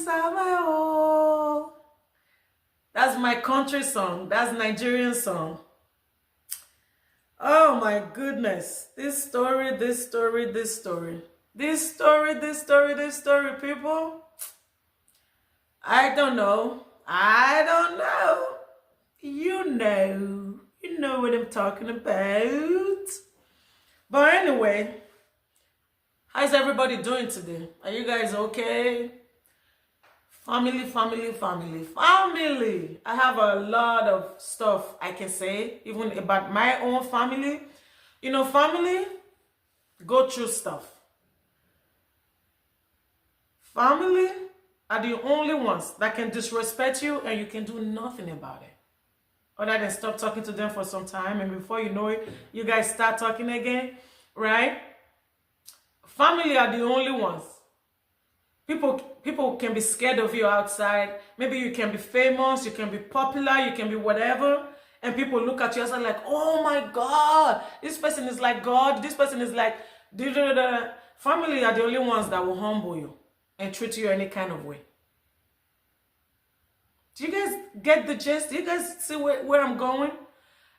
Sabayo. That's my country song. That's Nigerian song. Oh my goodness. This story, people. I don't know. You know what I'm talking about. But anyway, how's everybody doing today? Are you guys okay? Family. I have a lot of stuff I can say, even about my own family. You know, family go through stuff. Family are the only ones that can disrespect you and you can do nothing about it. Other than stop talking to them for some time, and before you know it, you guys start talking again, right? Family are the only ones. People can be scared of you outside. Maybe you can be famous, you can be popular, you can be whatever. And people look at you as like, oh my God, this person is like God, this person is like... Family are the only ones that will humble you and treat you any kind of way. Do you guys get the gist? Do you guys see where I'm going?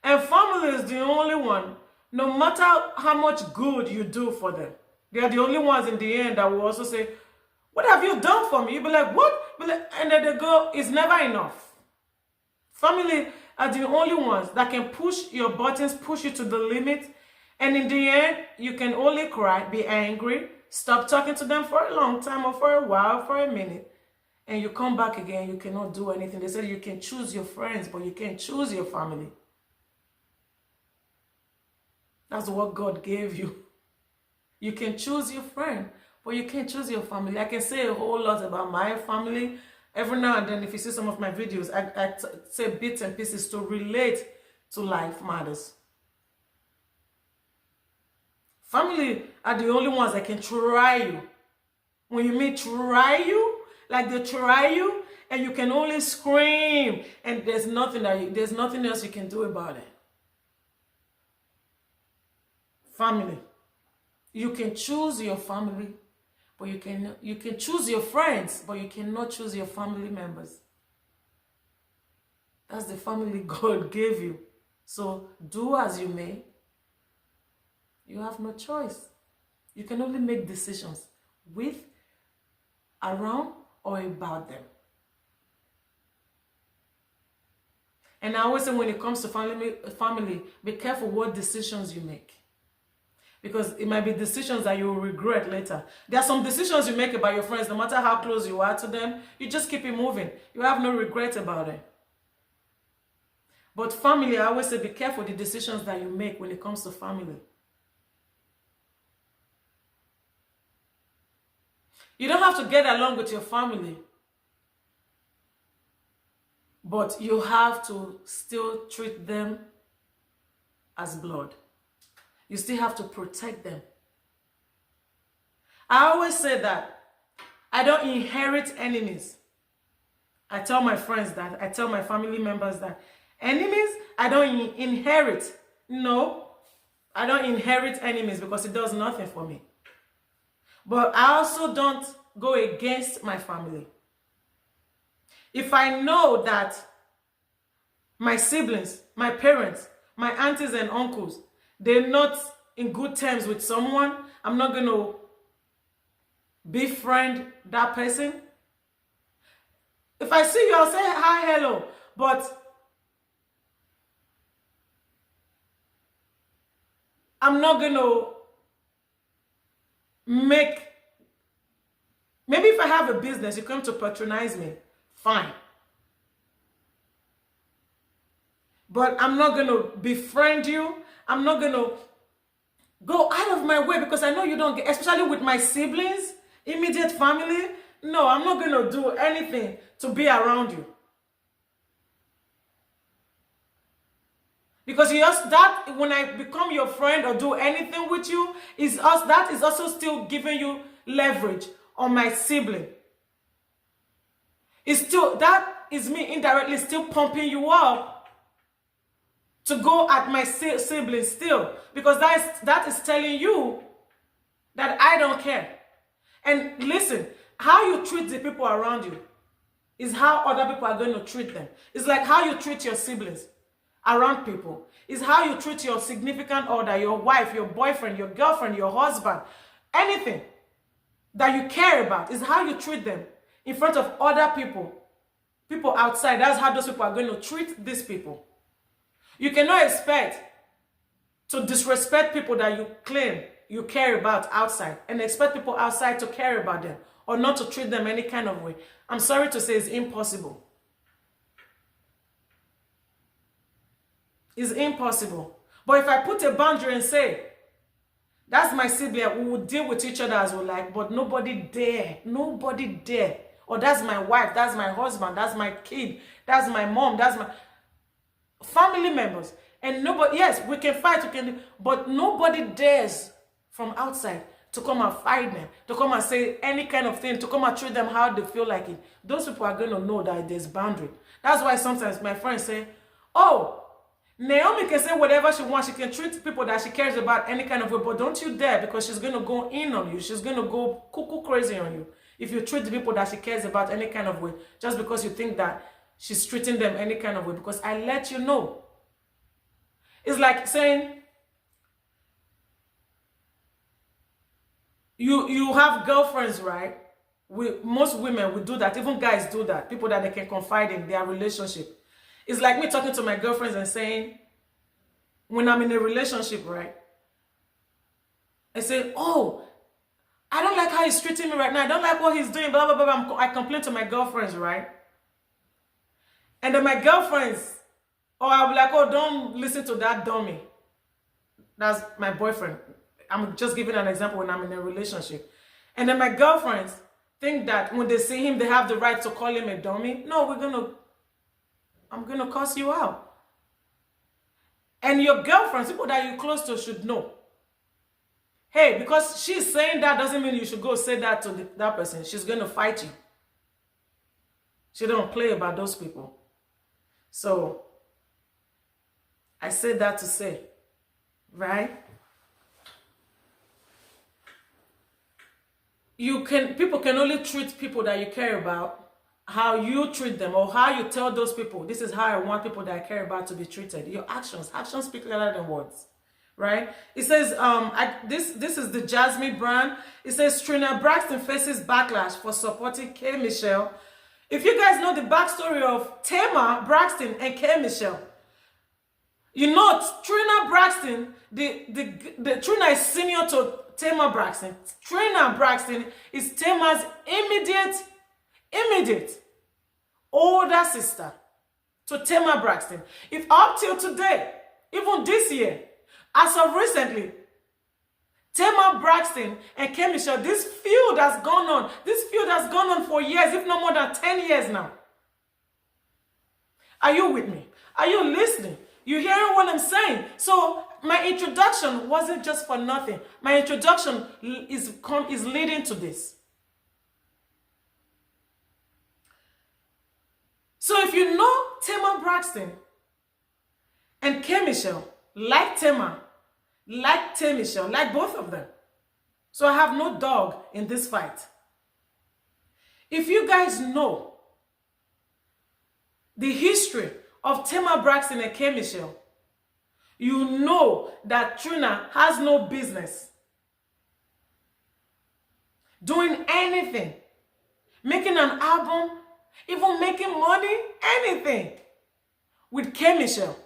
And family is the only one, no matter how much good you do for them, they are the only ones in the end that will also say, what have you done for me? You'll be like, what? And then they go, it's never enough. Family are the only ones that can push your buttons, push you to the limit. And in the end, you can only cry, be angry, stop talking to them for a long time or for a while, for a minute. And you come back again, you cannot do anything. They said you can choose your friends, but you can't choose your family. That's what God gave you. You can choose your friend, but you can't choose your family. I can say a whole lot about my family. Every now and then, if you see some of my videos, I say bits and pieces to relate to life matters. Family are the only ones that can try you. When you mean try you, like they try you, and you can only scream, and there's nothing else you can do about it. Family. You can choose your family, but you can choose your friends, but you cannot choose your family members. That's the family God gave you. So do as you may. You have no choice. You can only make decisions with, around, or about them. And I always say when it comes to family, be careful what decisions you make. Because it might be decisions that you will regret later. There are some decisions you make about your friends, no matter how close you are to them, you just keep it moving. You have no regret about it. But family, I always say be careful the decisions that you make when it comes to family. You don't have to get along with your family, but you have to still treat them as blood. You still have to protect them. I always say that I don't inherit enemies. I tell my friends that, I tell my family members that enemies, I don't inherit. No, I don't inherit enemies because it does nothing for me. But I also don't go against my family. If I know that my siblings, my parents, my aunties and uncles, they're not in good terms with someone, I'm not going to befriend that person. If I see you, I'll say hi, hello. But I'm not going to maybe if I have a business, you come to patronize me, fine. But I'm not going to befriend you. I'm not going to go out of my way because I know you don't get, especially with my siblings, immediate family. No, I'm not going to do anything to be around you. Because that when I become your friend or do anything with you, that is also still giving you leverage on my sibling. That is me indirectly still pumping you up to go at my sibling still, because that is telling you that I don't care. And listen, how you treat the people around you is how other people are going to treat them. It's like how you treat your siblings around people. It's how you treat your significant other, your wife, your boyfriend, your girlfriend, your husband, anything that you care about is how you treat them in front of other people, people outside. That's how those people are going to treat these people. You cannot expect to disrespect people that you claim you care about outside and expect people outside to care about them or not to treat them any kind of way. I'm sorry to say it's impossible. It's impossible. But if I put a boundary and say, that's my sibling, we will deal with each other as we like, but nobody dare, or that's my wife, that's my husband, that's my kid, that's my mom, that's my family members. And nobody, yes, we can fight, but nobody dares from outside to come and fight them, to come and say any kind of thing, to come and treat them how they feel like it. Those people are going to know that there's boundary. That's why sometimes my friends say, oh, Naomi can say whatever she wants. She can treat people that she cares about any kind of way, but don't you dare, because she's going to go in on you. She's going to go cuckoo crazy on you if you treat the people that she cares about any kind of way, just because you think that she's treating them any kind of way, because I let you know. It's like saying, you have girlfriends, right? Most women will do that. Even guys do that. People that they can confide in their relationship. It's like me talking to my girlfriends and saying, when I'm in a relationship, right? I say, oh, I don't like how he's treating me right now. I don't like what he's doing, blah, blah, blah. I complain to my girlfriends, right? And then my girlfriends, I'll be like, oh, don't listen to that dummy. That's my boyfriend. I'm just giving an example when I'm in a relationship. And then my girlfriends think that when they see him, they have the right to call him a dummy. No, I'm going to cuss you out. And your girlfriends, people that you're close to, should know. Hey, because she's saying that doesn't mean you should go say that to that person. She's going to fight you. She don't play about those people. So, I said that to say, right? People can only treat people that you care about how you treat them, or how you tell those people, this is how I want people that I care about to be treated. Your actions speak louder than words, right? It says, this is the Jasmine brand. It says, Trina Braxton faces backlash for supporting K. Michelle. If you guys know the backstory of Tamar, Braxton, and K. Michelle, you know Trina Braxton, the Trina is senior to Tamar Braxton. Trina Braxton is Tamar's immediate older sister to Tamar Braxton. If up till today, even this year, as of recently, Tamar Braxton and K. Michelle, this feud has gone on for years, if not more than 10 years now. Are you with me? Are you listening? You hearing what I'm saying? So my introduction wasn't just for nothing. My introduction is leading to this. So if you know Tamar Braxton and K. Michelle, like Tamar, like K. Michelle, like both of them. So I have no dog in this fight. If you guys know the history of Tamar Braxton and K. Michelle, you know that Trina has no business doing anything, making an album, even making money, anything with K. Michelle.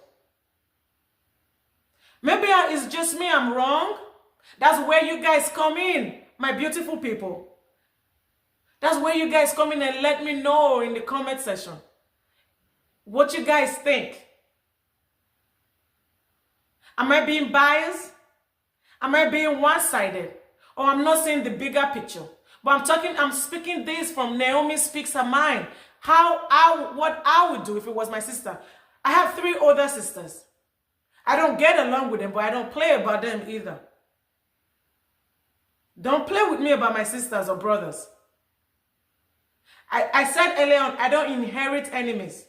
Maybe it's just me, I'm wrong. That's where you guys come in, my beautiful people. That's where you guys come in and let me know in the comment section what you guys think. Am I being biased? Am I being one-sided? Or I'm not seeing the bigger picture? But I'm speaking this from Naomi Speaks Her Mind. What I would do if it was my sister. I have 3 older sisters. I don't get along with them, but I don't play about them either. Don't play with me about my sisters or brothers. I said earlier on, I don't inherit enemies.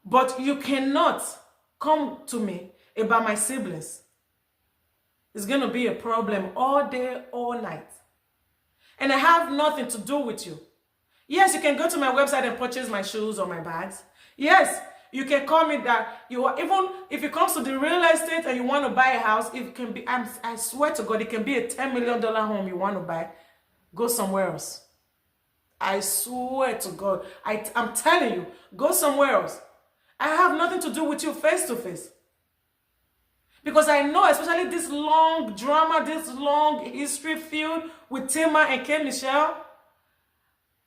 But you cannot come to me about my siblings. It's going to be a problem all day, all night. And I have nothing to do with you. Yes, you can go to my website and purchase my shoes or my bags. Yes, you can call me that. You are, even if it comes to the real estate and you want to buy a house, it can be, I swear to God, it can be a $10 million home you want to buy. Go somewhere else. I swear to God. I'm telling you, go somewhere else. I have nothing to do with you face to face. Because I know, especially this long drama, this long history feud with Tamar and K. Michelle,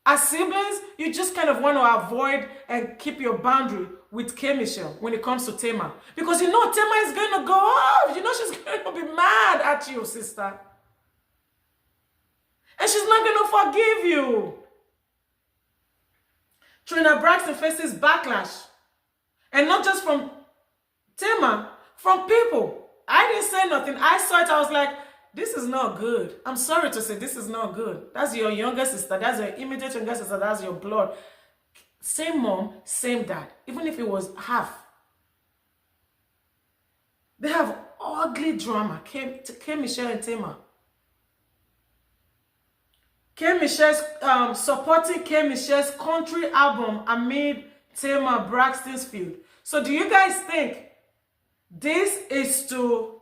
as siblings, you just kind of want to avoid and keep your boundary with K. Michelle when it comes to Tamar. Because you know Tamar is going to go off. You know she's going to be mad at you, sister. And she's not going to forgive you. Trina Braxton faces backlash. And not just from Tamar, from people. I didn't say nothing. I saw it. I was like, this is not good. I'm sorry to say this is not good. That's your younger sister. That's your immediate younger sister. That's your blood. Same mom, same dad. Even if it was half. They have ugly drama. K. Michelle and Tamar. K. Michelle's supporting K. Michelle's country album amid Tamar Braxton's feud. So do you guys think this is to,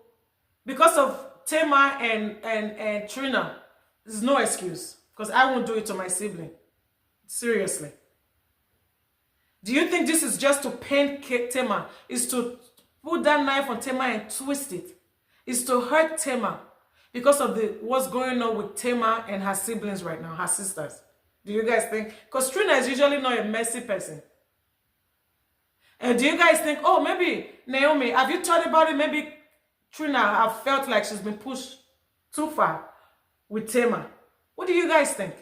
because of Tamar and Trina, there's no excuse. Because I won't do it to my sibling. Seriously. Do you think this is just to pain Tamar? Is to put that knife on Tamar and twist it? Is to hurt Tamar? Because of what's going on with Tamar and her siblings right now, her sisters. Do you guys think? Because Trina is usually not a messy person. And do you guys think, oh, maybe, Naomi, have you thought about it? Maybe Trina have felt like she's been pushed too far with Tamar. What do you guys think?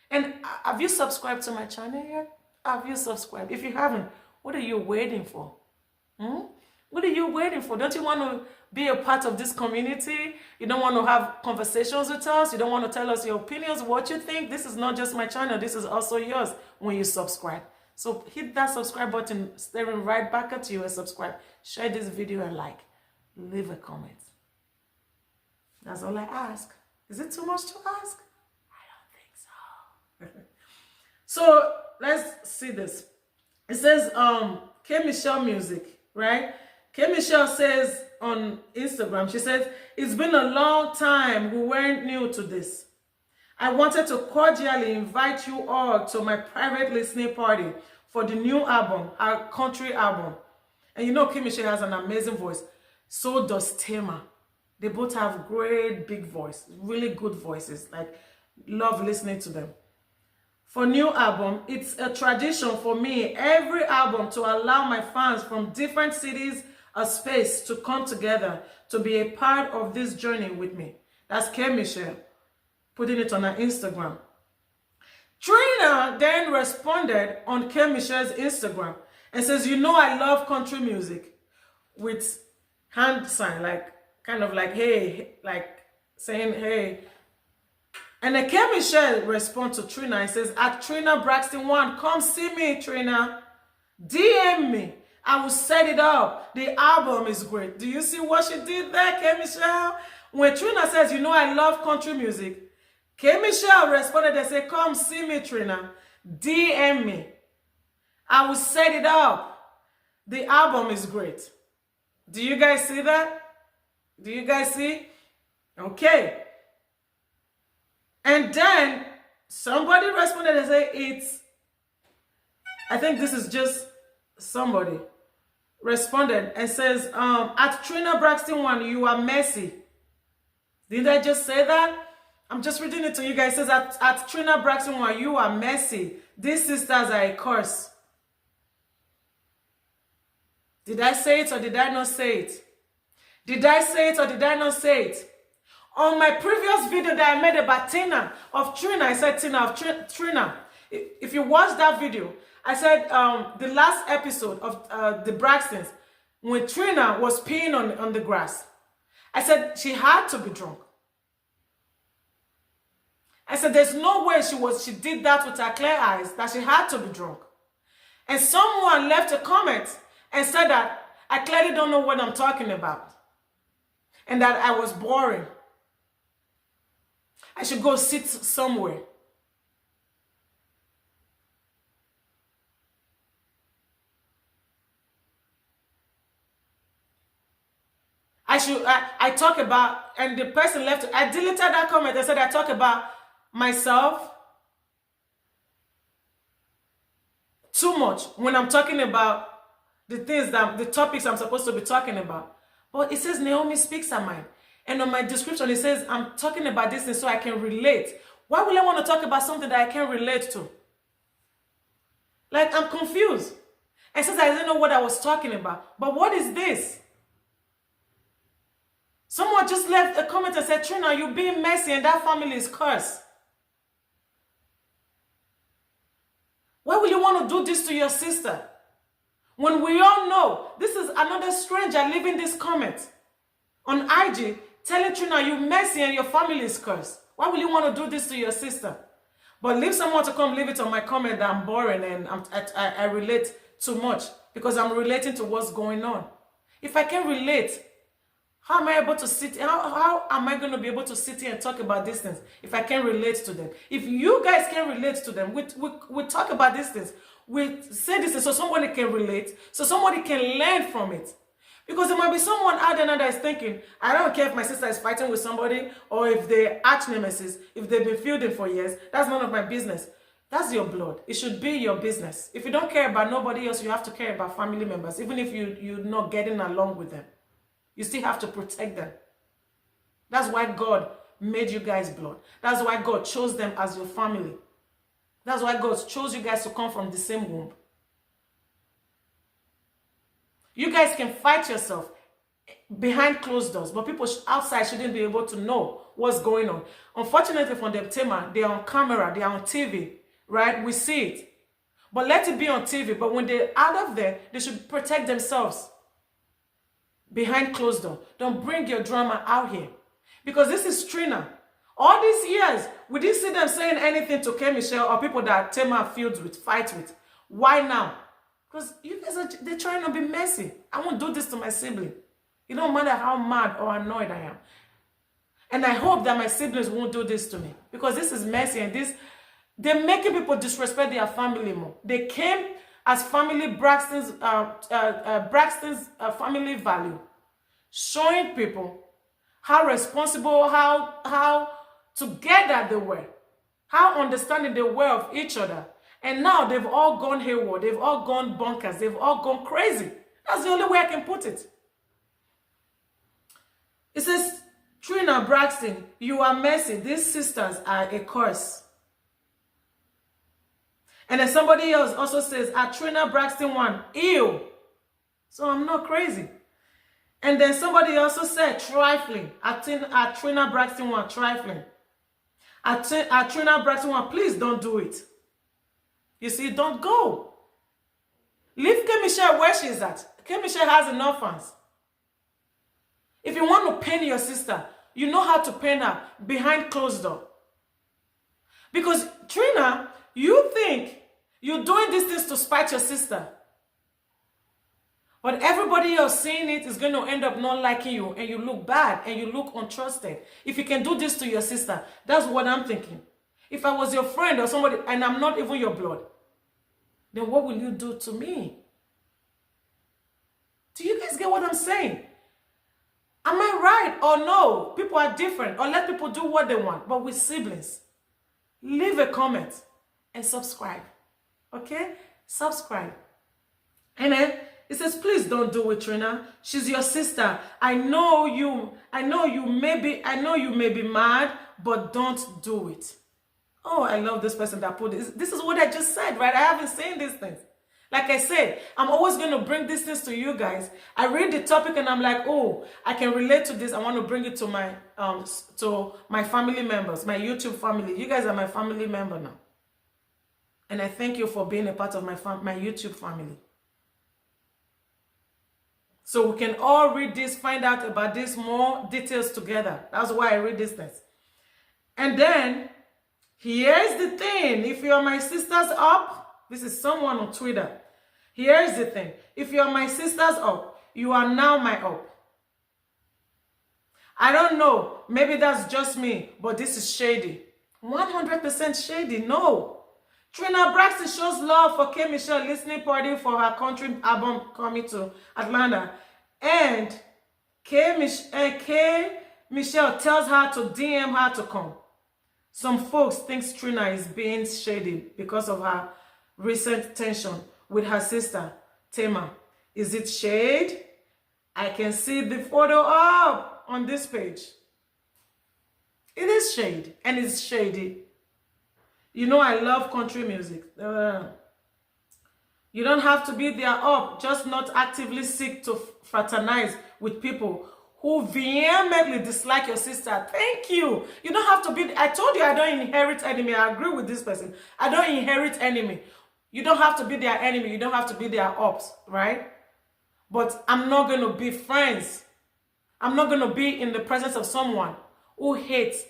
And have you subscribed to my channel yet? Have you subscribed? If you haven't, what are you waiting for? What are you waiting for? Don't you want to be a part of this community? You don't want to have conversations with us? You don't want to tell us your opinions, what you think? This is not just my channel. This is also yours when you subscribe. So hit that subscribe button, staring right back at you, and subscribe. Share this video and like. Leave a comment. That's all I ask. Is it too much to ask? I don't think so. So let's see this. It says K. Michelle Music, right? K. Michelle says on Instagram, she says, it's been a long time. We weren't new to this. I wanted to cordially invite you all to my private listening party for the new album, our country album. And you know K. Michelle has an amazing voice. So does Tamar. They both have great big voice, really good voices. Like, love listening to them. For new album, it's a tradition for me every album to allow my fans from different cities a space to come together to be a part of this journey with me. That's K. Michelle putting it on her Instagram. Trina then responded on K. Michelle's Instagram and says, you know I love country music, with hand sign, like kind of like hey, like saying hey. And then K. Michelle responds to Trina and says, at Trina Braxton 1, come see me, Trina. DM me. I will set it up. The album is great. Do you see what she did there, K. Michelle? When Trina says, you know I love country music, K. Michelle responded and said, come see me, Trina. DM me. I will set it up. The album is great. Do you guys see that? Do you guys see? Okay. And then somebody responded and said, I think this is just somebody responded and says, at Trina Braxton 1, you are messy. Did I just say that? I'm just reading it to you guys. It says, at Trina Braxton 1, you are messy. These sisters are a curse. Did I say it or did I not say it? Did I say it or did I not say it? On my previous video that I made about Tina of Trina, I said Tina of Trina. If you watch that video, I said the last episode of the Braxtons, when Trina was peeing on the grass, I said she had to be drunk. I said there's no way she did that with her clear eyes, that she had to be drunk. And someone left a comment and said that I clearly don't know what I'm talking about. and that I was boring. I should go sit somewhere. I talk about, and the person left, I deleted that comment. I said I talk about myself too much when I'm talking about the topics I'm supposed to be talking about. But it says Naomi speaks her mind. And on my description, it says I'm talking about this thing so I can relate. Why would I want to talk about something that I can't relate to? Like, I'm confused. And since I didn't know what I was talking about, but what is this? Someone just left a comment and said, Trina, you're being messy and that family is cursed. Why will you want to do this to your sister? When we all know this is another stranger leaving this comment on IG telling Trina you're messy and your family is cursed. Why will you want to do this to your sister? But leave someone to come leave it on my comment that I'm boring and I relate too much because I'm relating to what's going on. If I can relate, how am I able to sit? How am I going to be able to sit here and talk about these things if I can relate to them? If you guys can relate to them, we talk about these things. We say this so somebody can relate, so somebody can learn from it. Because there might be someone out there now that is thinking, I don't care if my sister is fighting with somebody or if they're arch nemesis, if they've been feuding for years, that's none of my business. That's your blood. It should be your business. If you don't care about nobody else, you have to care about family members, even if you're not getting along with them. You still have to protect them. That's why God made you guys blood. That's why God chose them as your family. That's why God chose you guys to come from the same womb. You guys can fight yourself behind closed doors, but people outside shouldn't be able to know what's going on. Unfortunately for them, Tamar, they're on camera, they're on TV, right? We see it. But let it be on TV. But when they're out of there, they should protect themselves behind closed doors. Don't bring your drama out here. Because this is Trina. All these years, we didn't see them saying anything to K. Michelle or people that Tamar feuds with, fights with. Why now? Because you guys they're trying to be messy. I won't do this to my sibling. It don't matter how mad or annoyed I am. And I hope that my siblings won't do this to me. Because this is messy and they're making people disrespect their family more. They came as family Braxton's family value. Showing people how responsible, how together they were. How understanding they were of each other. And now they've all gone hayward. They've all gone bonkers. They've all gone crazy. That's the only way I can put it. It says, Trina, Braxton, you are messy. These sisters are a curse. And then somebody else also says, Trina, Braxton 1, ew. So I'm not crazy. And then somebody also said, trifling. Trina, Braxton 1, trifling. Trina, Braxton 1, please don't do it. You see, don't go. Leave K. Michelle where she's at. K. Michelle has enough fans. If you want to pain your sister, you know how to pain her behind closed door. Because Trina, you think you're doing these things to spite your sister. But everybody else seeing it is going to end up not liking you and you look bad and you look untrusted. If you can do this to your sister, that's what I'm thinking. If I was your friend or somebody and I'm not even your blood, then what will you do to me? Do you guys get what I'm saying? Am I right or no? People are different, or let people do what they want, but with siblings. Leave a comment and subscribe. Okay? Subscribe. And then it says, please don't do it, Trina. She's your sister. I know you may be mad, but don't do it. Oh, I love this person that put this. This is what I just said, right? I haven't seen these things. Like I said, I'm always going to bring these things to you guys. I read the topic and I'm like, oh, I can relate to this. I want to bring it to my family members, my YouTube family. You guys are my family member now. And I thank you for being a part of my YouTube family. So we can all read this, find out about this more details together. That's why I read these things. And then, here's the thing. If you're my sisters up, this is someone on Twitter. Here's the thing. If you're my sisters up, you are now my up. I don't know. Maybe that's just me, but this is shady. 100% shady. No. Trina Braxton shows love for K. Michelle listening party for her country album coming to Atlanta. And K. Michelle tells her to DM her to come. Some folks think Trina is being shady because of her recent tension with her sister, Tamar. Is it shade? I can see the photo up on this page. It is shade, and it's shady. You know I love country music. You don't have to be there up, just not actively seek to fraternize with people who vehemently dislike your sister. Thank you. You don't have to be. I told you I don't inherit enemy. I agree with this person. I don't inherit enemy. You don't have to be their enemy. You don't have to be their ops, right? But I'm not going to be friends. I'm not going to be in the presence of someone who hates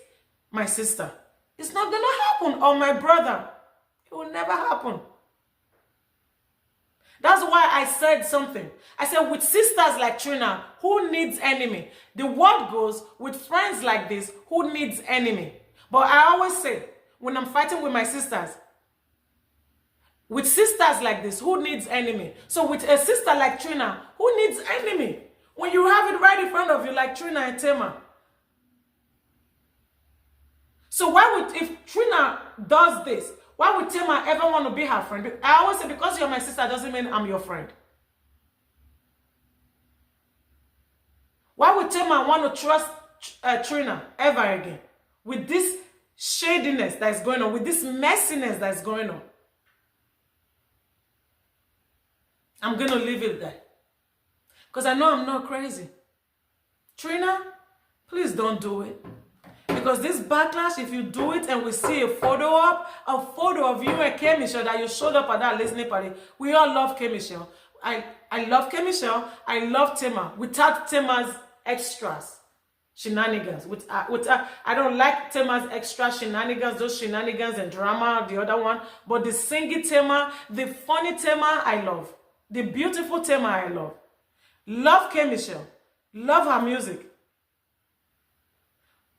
my sister. It's not going to happen. Or my brother. It will never happen. That's why I said something. I said, with sisters like Trina, who needs enemy? The word goes, with friends like this, who needs enemy? But I always say, when I'm fighting with my sisters, with sisters like this, who needs enemy? So with a sister like Trina, who needs enemy? When you have it right in front of you, like Trina and Tamar. So why would, if Trina does this, why would Tamar ever want to be her friend? I always say, because you're my sister doesn't mean I'm your friend. Why would Tamar want to trust Trina ever again? With this shadiness that's going on, with this messiness that's going on. I'm going to leave it there. Because I know I'm not crazy. Trina, please don't do it. Because this backlash, if you do it and we see a photo of you and K. Michelle that you showed up at that listening party, we all love K. Michelle. I love K. Michelle. I love Tamar. Without Tamar's extras, shenanigans. I don't like Tamar's extra shenanigans, those shenanigans and drama, the other one. But the singing Tamar, the funny Tamar, I love. The beautiful Tamar, I love. Love K. Michelle. Love her music.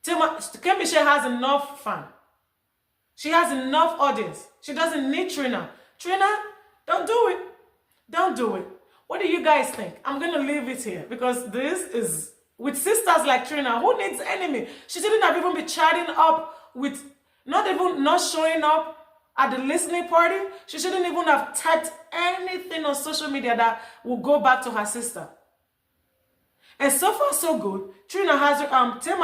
K. Michelle has enough fan. She has enough audience. She doesn't need Trina. Trina, don't do it. Don't do it. What do you guys think? I'm going to leave it here because this is with sisters like Trina. Who needs enemy? She shouldn't have even been chatting up with, not showing up at the listening party. She shouldn't even have typed anything on social media that will go back to her sister. And so far, so good. Tamar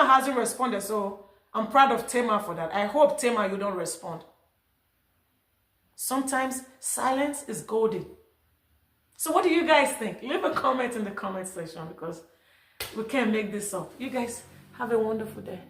hasn't responded, so I'm proud of Tamar for that. I hope, Tamar, you don't respond. Sometimes silence is golden. So what do you guys think? Leave a comment in the comment section because we can't make this up. You guys have a wonderful day.